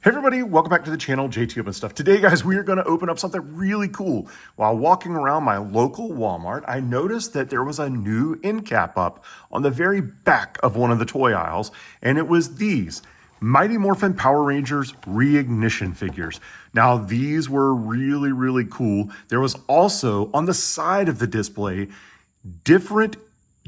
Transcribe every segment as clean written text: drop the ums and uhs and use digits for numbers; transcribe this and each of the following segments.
Hey everybody, welcome back to the channel, JT Open Stuff. Today, guys, we are going to open up something really cool. While walking around my local Walmart, I noticed that there was a new end cap up on the very back of one of the toy aisles, and it was these Mighty Morphin Power Rangers Reignition figures. Now, these were really cool. There was also, on the side of the display, different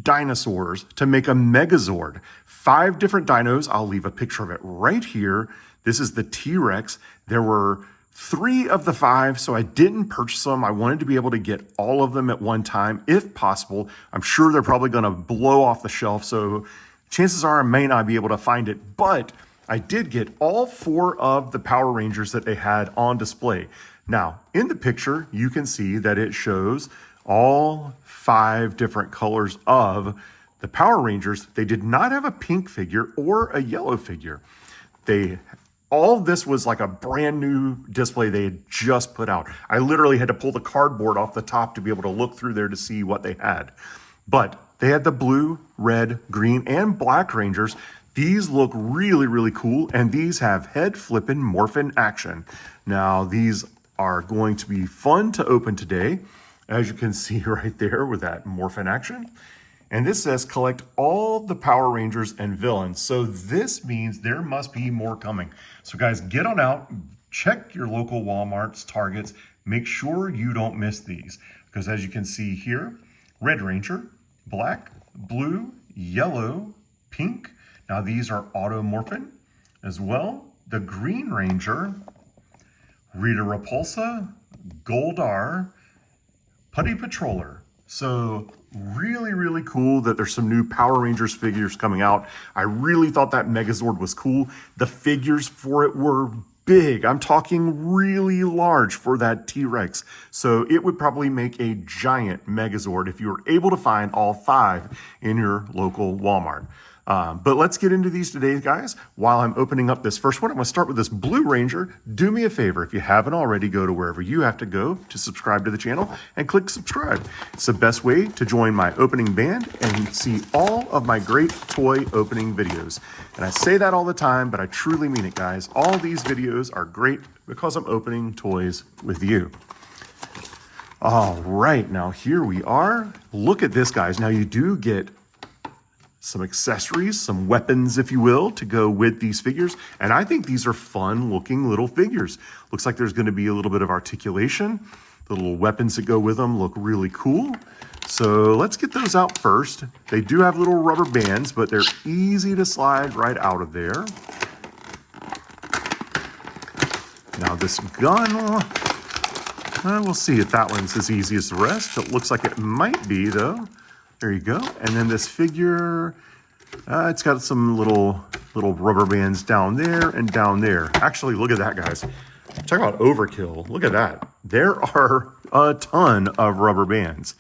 dinosaurs to make a Megazord. 5 different dinos. I'll leave a picture of it right here. This is the T-Rex. There were 3 of the 5, so I didn't purchase them. I wanted to be able to get all of them at one time, if possible. I'm sure they're probably gonna blow off the shelf, so chances are I may not be able to find it, but I did get all 4 of the Power Rangers that they had on display. Now, in the picture, you can see that it shows all 5 different colors of the Power Rangers. They did not have a pink figure or a yellow figure. All of this was like a brand new display they had just put out. I literally had to pull the cardboard off the top to be able to look through there to see what they had. But they had the blue, red, green, and black Rangers. These look really cool, and these have head flipping Morphin action. Now, these are going to be fun to open today, as you can see right there with that Morphin action. And this says collect all the Power Rangers and villains. So this means there must be more coming. So guys, get on out, check your local Walmarts, Targets, make sure you don't miss these. Because as you can see here, Red Ranger, black, blue, yellow, pink. Now these are automorphin as well. The Green Ranger, Rita Repulsa, Goldar, Putty Patroller. So really cool that there's some new Power Rangers figures coming out. I really thought that Megazord was cool. The figures for it were big. I'm talking really large for that T-Rex. So it would probably make a giant Megazord if you were able to find all 5 in your local Walmart. But let's get into these today, guys. While I'm opening up this first one, I'm going to start with this Blue Ranger. Do me a favor, if you haven't already, go to wherever you have to go to subscribe to the channel and click subscribe. It's the best way to join my opening band and see all of my great toy opening videos. And I say that all the time, but I truly mean it, guys. All these videos are great because I'm opening toys with you. All right, now here we are. Look at this, guys. Now you do get some accessories, some weapons, if you will, to go with these figures. And I think these are fun looking little figures. Looks like there's going to be a little bit of articulation. The little weapons that go with them look really cool. So let's get those out first. They do have little rubber bands, but they're easy to slide right out of there. Now this gun, we'll see if that one's as easy as the rest. It looks like it might be though. There you go. And then this figure, it's got some little rubber bands down there and down there. Actually, look at that, guys. Talk about overkill. Look at that. There are a ton of rubber bands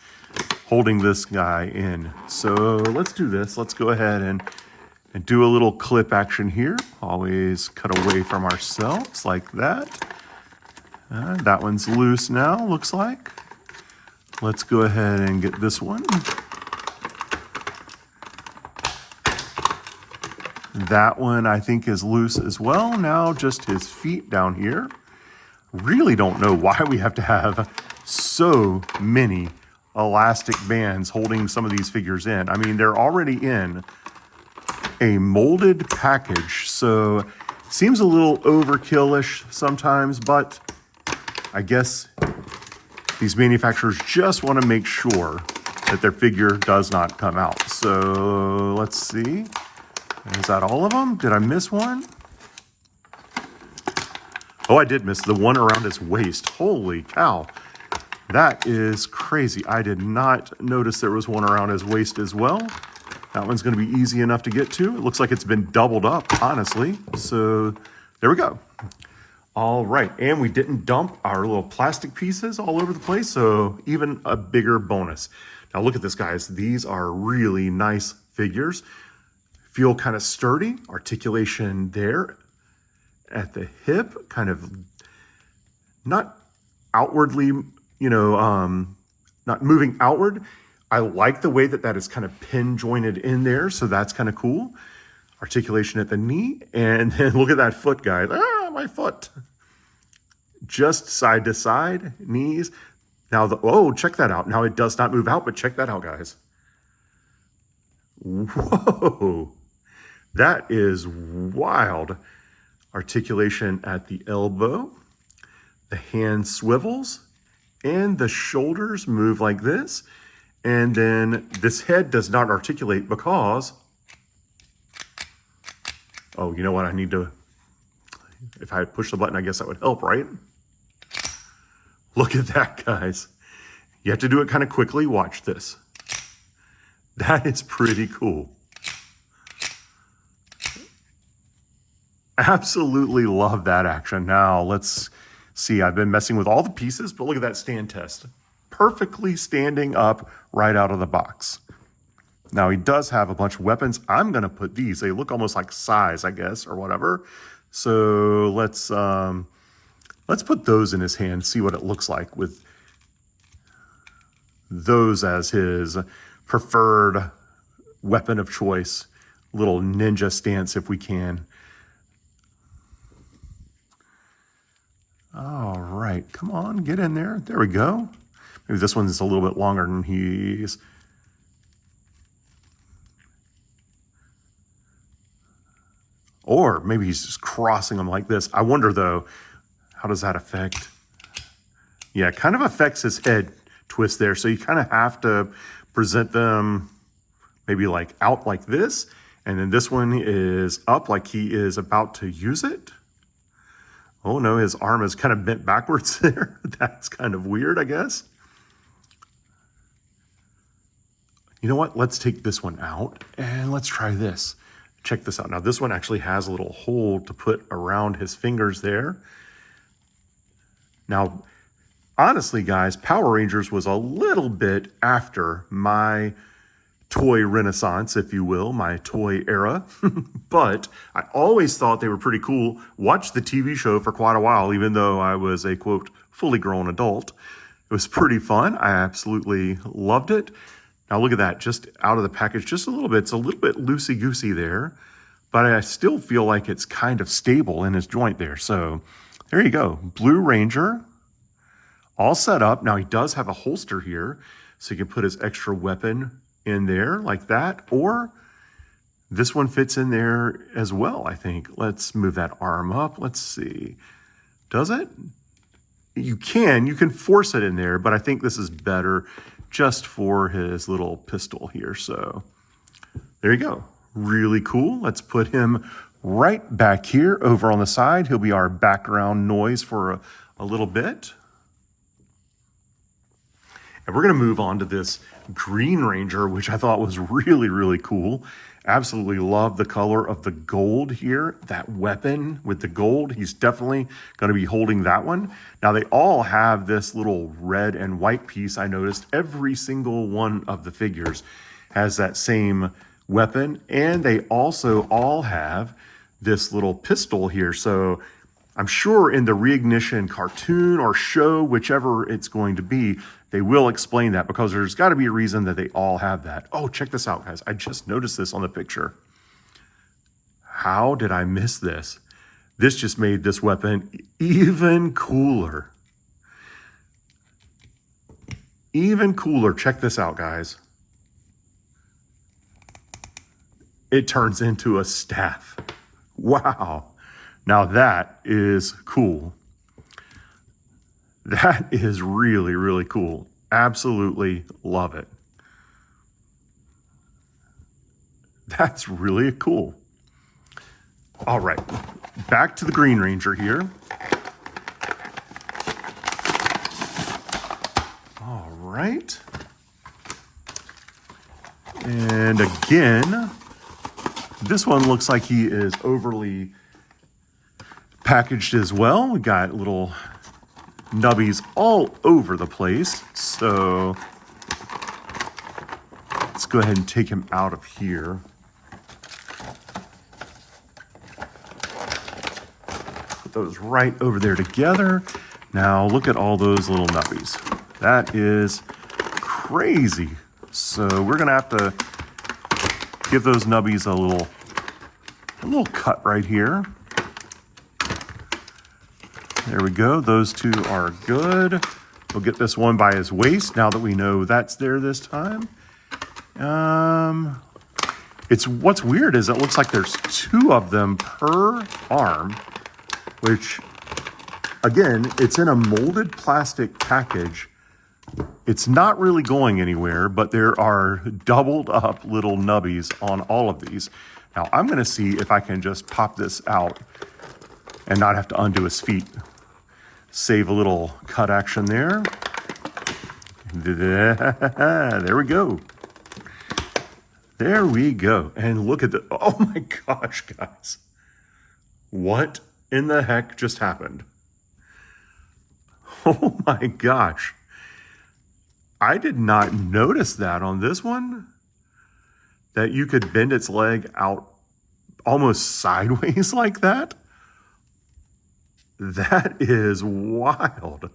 holding this guy in. So let's do this. Let's go ahead and do a little clip action here. Always cut away from ourselves like that. That one's loose now, looks like. Let's go ahead and get this one. That one I think is loose as well. Now just his feet down here. Really don't know why we have to have so many elastic bands holding some of these figures in. I mean, they're already in a molded package, so it seems a little overkill-ish sometimes, but I guess these manufacturers just want to make sure that their figure does not come out. So let's see. Is that all of them? Did I miss one? Oh, I did miss the one around his waist. Holy cow. That is crazy. I did not notice there was one around his waist as well. That one's going to be easy enough to get to. It looks like it's been doubled up, honestly. So there we go. All right. And we didn't dump our little plastic pieces all over the place. So even a bigger bonus. Now look at this, guys. These are really nice figures. Feel kind of sturdy, articulation there at the hip, kind of not outwardly, not moving outward. I like the way that that is kind of pin jointed in there, so that's kind of cool. articulation at the knee, and then look at that foot, guys. Ah, my foot. Just side to side, knees. Now, oh, check that out. Now it does not move out, but check that out, guys. Whoa, that is wild. Articulation at the elbow. The hand swivels, and the shoulders move like this. And then this head does not articulate because, oh, you know what? I need to, if I push the button, I guess that would help, right? Look at that, guys. You have to do it kind of quickly. Watch this. That is pretty cool. Absolutely love that action. Now, let's see. I've been messing with all the pieces, but look at that stand test. Perfectly standing up right out of the box. Now, he does have a bunch of weapons. I'm going to put these. They look almost like sais, I guess, or whatever. So let's put those in his hand, see what it looks like with those as his preferred weapon of choice. Little ninja stance if we can. All right, come on, get in there. There we go. Maybe this one's a little bit longer than he's... Or maybe he's just crossing them like this. I wonder, though, how does that affect? Yeah, it kind of affects his head twist there. So you kind of have to present them maybe like out like this. And then this one is up like he is about to use it. Oh, no, his arm is kind of bent backwards there. That's kind of weird, I guess. You know what? Let's take this one out and let's try this. Check this out. Now, this one actually has a little hole to put around his fingers there. Now, honestly, guys, Power Rangers was a little bit after my toy renaissance, if you will, my toy era. But I always thought they were pretty cool. Watched the TV show for quite a while, even though I was a, quote, fully grown adult. It was pretty fun. I absolutely loved it. Now look at that, just out of the package, just a little bit. It's a little bit loosey-goosey there, but I still feel like it's kind of stable in his joint there. So there you go, Blue Ranger, all set up. Now he does have a holster here, so he can put his extra weapon in there like that, or this one fits in there as well, I think. Let's move that arm up. Let's see. Does it? You can force it in there, but I think this is better just for his little pistol here. So there you go. Really cool. Let's put him right back here over on the side. He'll be our background noise for a little bit. And we're going to move on to this Green Ranger, which I thought was really, really cool. Absolutely love the color of the gold here. That weapon with the gold, he's definitely going to be holding that one. Now, they all have this little red and white piece. I noticed every single one of the figures has that same weapon. And they also all have this little pistol here. So I'm sure in the Reignition cartoon or show, whichever it's going to be, they will explain that, because there's got to be a reason that they all have that. Oh, check this out, guys. I just noticed this on the picture. How did I miss this? This just made this weapon even cooler. Even cooler. Check this out, guys. It turns into a staff. Wow. Now that is cool. That is really, really cool. Absolutely love it. That's really cool. All right, back to the Green Ranger here. All right. And again, this one looks like he is overly packaged as well. We got little nubbies all over the place. So let's go ahead and take him out of here. Put those right over there together. Now look at all those little nubbies. That is crazy. So we're gonna have to give those nubbies a little A little cut right here. There we go. Those two are good. We'll get this one by his waist now that we know that's there this time. What's weird is it looks like there's two of them per arm, which, again, it's in a molded plastic package. It's not really going anywhere, but there are doubled up little nubbies on all of these. Now, I'm going to see if I can just pop this out and not have to undo his feet. Save a little cut action there. There we go. There we go. And look at the, oh my gosh, guys. What in the heck just happened? Oh my gosh. I did not notice that on this one, that you could bend its leg out almost sideways like that. That is wild.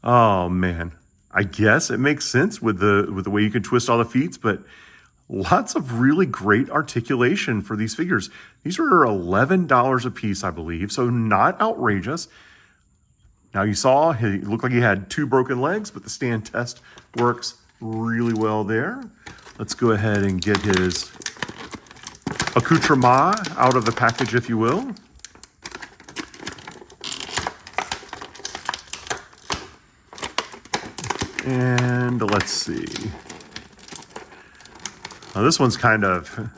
Oh man, I guess it makes sense with the way you can twist all the feet, but lots of really great articulation for these figures. These are $11 a piece, I believe, so not outrageous. Now you saw he looked like he had two broken legs, but the stand test works really well there. Let's go ahead and get his accoutrement out of the package, if you will. And let's see. Now this one's kind of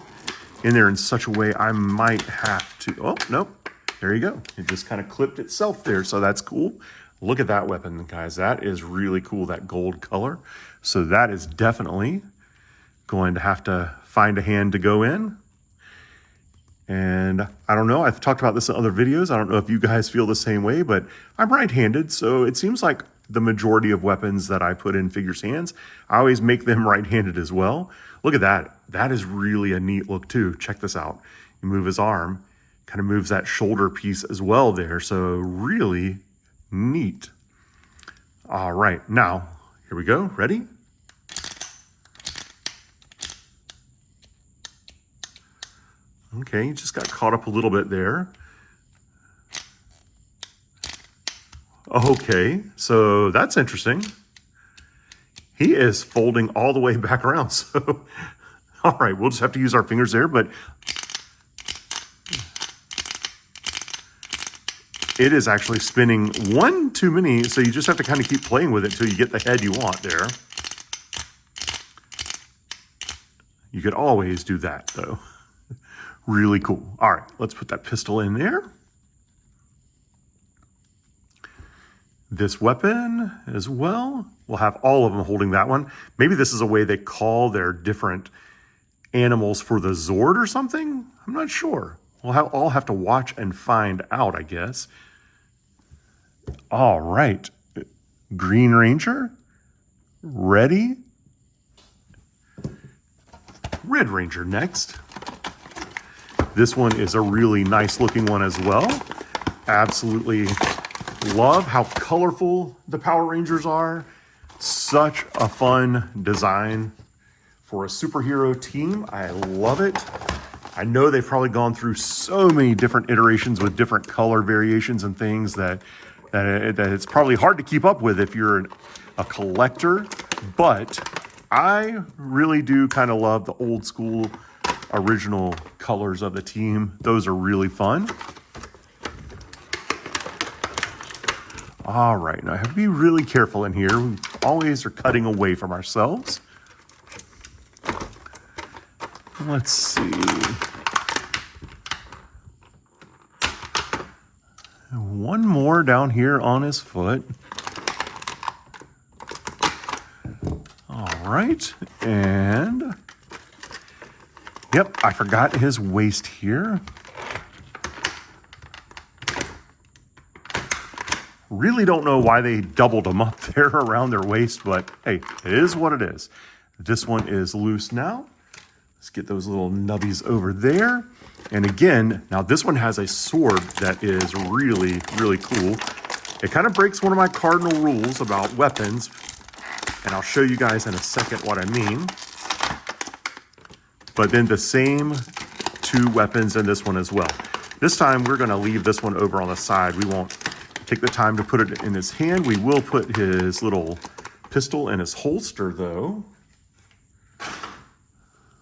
in there in such a way I might have to, oh, nope. There you go. It just kind of clipped itself there, so that's cool. Look at that weapon, guys. That is really cool, that gold color. So that is definitely going to have to find a hand to go in. And I don't know, I've talked about this in other videos. I don't know if you guys feel the same way, but I'm right-handed, so it seems like the majority of weapons that I put in figures' hands, I always make them right-handed as well. Look at that. That is really a neat look too. Check this out. You move his arm, kind of moves that shoulder piece as well there. So really neat. All right, now, here we go. Ready? Okay, you just got caught up a little bit there. Okay, so that's interesting. He is folding all the way back around. So, all right, we'll just have to use our fingers there, but it is actually spinning one too many, so you just have to kind of keep playing with it until you get the head you want there. You could always do that, though. Really cool. All right, let's put that pistol in there. This weapon as well. We'll have all of them holding that one. Maybe this is a way they call their different animals for the Zord or something. I'm not sure. We'll all have to watch and find out, I guess. All right. Green Ranger. Ready. Red Ranger next. This one is a really nice looking one as well. Absolutely love how colorful the Power Rangers are. Such a fun design for a superhero team. I love it. I know they've probably gone through so many different iterations with different color variations and things that it's probably hard to keep up with if you're a collector, but I really do kind of love the old school original colors of the team. Those are really fun. All right, now I have to be really careful in here. We always are cutting away from ourselves. Let's see. One more down here on his foot. All right, and yep, I forgot his waist here. Really don't know why they doubled them up there around their waist, but hey, it is what it is. This one is loose now. Let's get those little nubbies over there. And again, now this one has a sword that is really, really cool. It kind of breaks one of my cardinal rules about weapons. And I'll show you guys in a second what I mean. But then the same two weapons in this one as well. This time we're going to leave this one over on the side. We won't take the time to put it in his hand. We will put his little pistol in his holster though.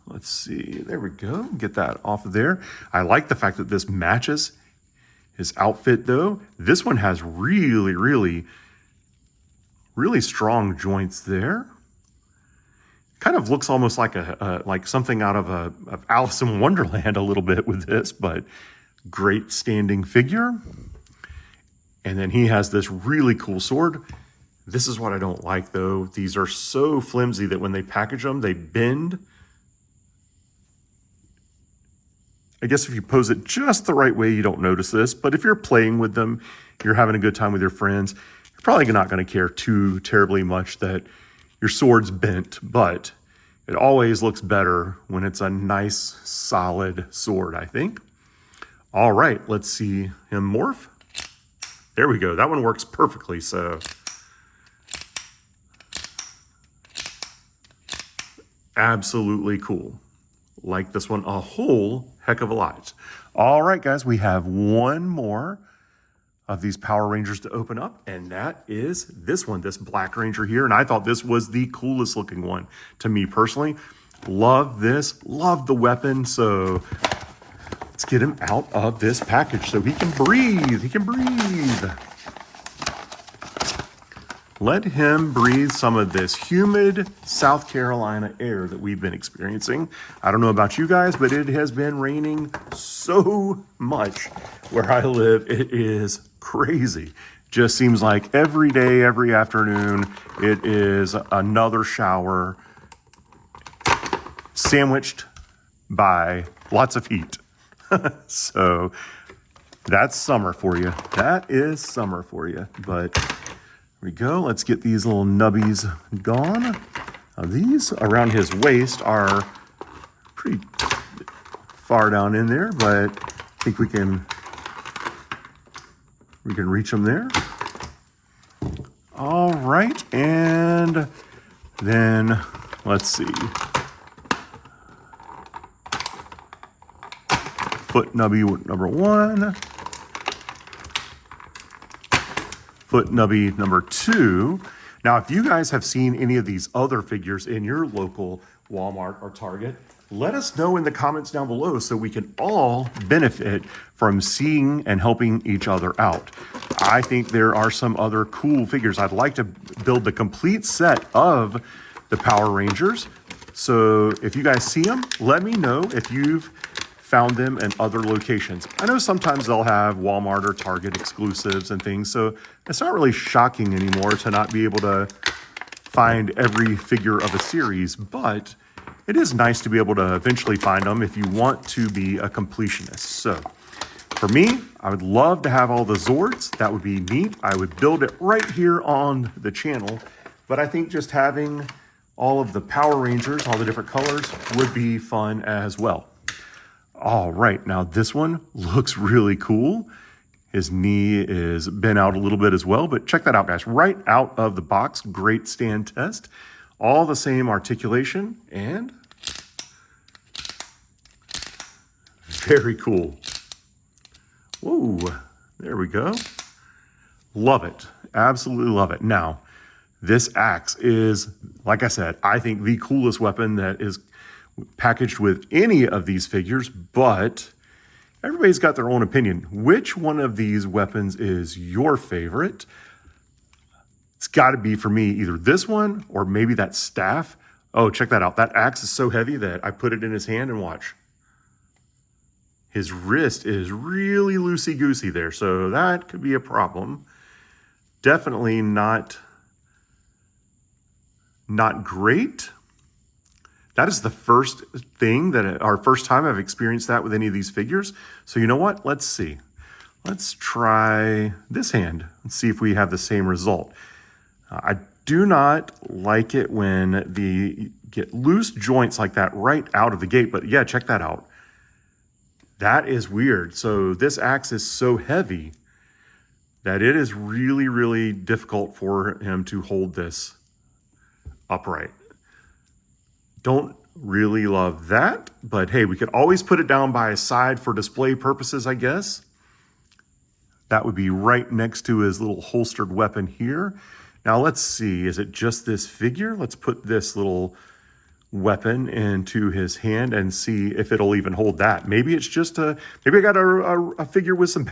Let's see, there we go. Get that off of there. I like the fact that this matches his outfit though. This one has really strong joints there. Kind of looks almost like like something out of Alice in Wonderland a little bit with this, but great standing figure. And then he has this really cool sword. This is what I don't like though. These are so flimsy that when they package them, they bend. I guess if you pose it just the right way, you don't notice this, but if you're playing with them, you're having a good time with your friends, you're probably not going to care too terribly much that your sword's bent, but it always looks better when it's a nice, solid sword, I think. All right, let's see him morph. There we go. That one works perfectly, so. Absolutely cool. Like this one a whole heck of a lot. All right, guys, we have one more of these Power Rangers to open up, and that is this one, this Black Ranger here. And I thought this was the coolest looking one to me personally. Love this, love the weapon. So let's get him out of this package so he can breathe. He can breathe. Let him breathe some of this humid South Carolina air that we've been experiencing. I don't know about you guys, but it has been raining so much where I live. It is crazy. Just seems like every day, every afternoon, it is another shower sandwiched by lots of heat. So that's summer for you. That is summer for you. But here we go. Let's get these little nubbies gone. Now these around his waist are pretty far down in there, but I think we can reach them there. All right, and then let's see. Foot nubby number one. Foot nubby number two. Now, if you guys have seen any of these other figures in your local Walmart or Target, let us know in the comments down below so we can all benefit from seeing and helping each other out. I think there are some other cool figures. I'd like to build the complete set of the Power Rangers. So if you guys see them, let me know if you've found them in other locations. I know sometimes they'll have Walmart or Target exclusives and things, so it's not really shocking anymore to not be able to find every figure of a series, but it is nice to be able to eventually find them if you want to be a completionist. So for me, I would love to have all the Zords. That would be neat. I would build it right here on the channel, but I think just having all of the Power Rangers, all the different colors, would be fun as well. All right, now this one looks really cool. His knee is bent out a little bit as well, but check that out, guys. Right out of the box, great stand test. All the same articulation and very cool. Whoa, there we go. Love it, absolutely love it. Now, this axe is, like I said, I think the coolest weapon that is packaged with any of these figures, but everybody's got their own opinion. Which one of these weapons is your favorite? It's got to be, for me, either this one or maybe that staff. Oh, check that out. That axe is so heavy that I put it in his hand and watch. His wrist is really loosey-goosey there, so that could be a problem. Definitely not great. That is the first thing our first time I've experienced that with any of these figures. So you know what? Let's see. Let's try this hand and see if we have the same result. I do not like it when you get loose joints like that right out of the gate, but yeah, check that out. That is weird. So this axe is so heavy that it is really, really difficult for him to hold this upright. Don't really love that, but hey, we could always put it down by his side for display purposes, I guess. That would be right next to his little holstered weapon here. Now let's see, is it just this figure? Let's put this little weapon into his hand and see if it'll even hold that. Maybe it's just maybe I got a figure with some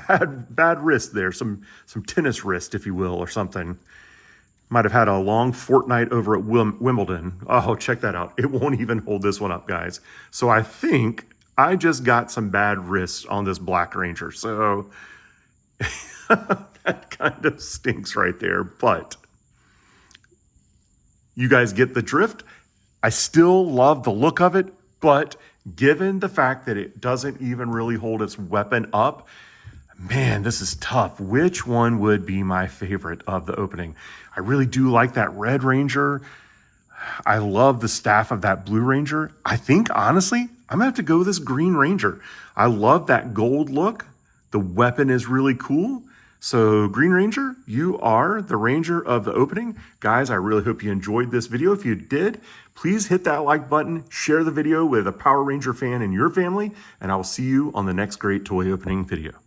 bad wrist there, some tennis wrist, if you will, or something. Might have had a long fortnight over at Wimbledon. Oh, check that out. It won't even hold this one up, guys. So I think I just got some bad wrists on this Black Ranger. So that kind of stinks right there, but you guys get the drift. I still love the look of it, but given the fact that it doesn't even really hold its weapon up, man, this is tough. Which one would be my favorite of the opening? I really do like that Red Ranger. I love the staff of that Blue Ranger. I think, honestly, I'm gonna have to go with this Green Ranger. I love that gold look. The weapon is really cool. So Green Ranger, you are the Ranger of the opening. Guys, I really hope you enjoyed this video. If you did, please hit that like button, share the video with a Power Ranger fan in your family, and I will see you on the next great toy opening video.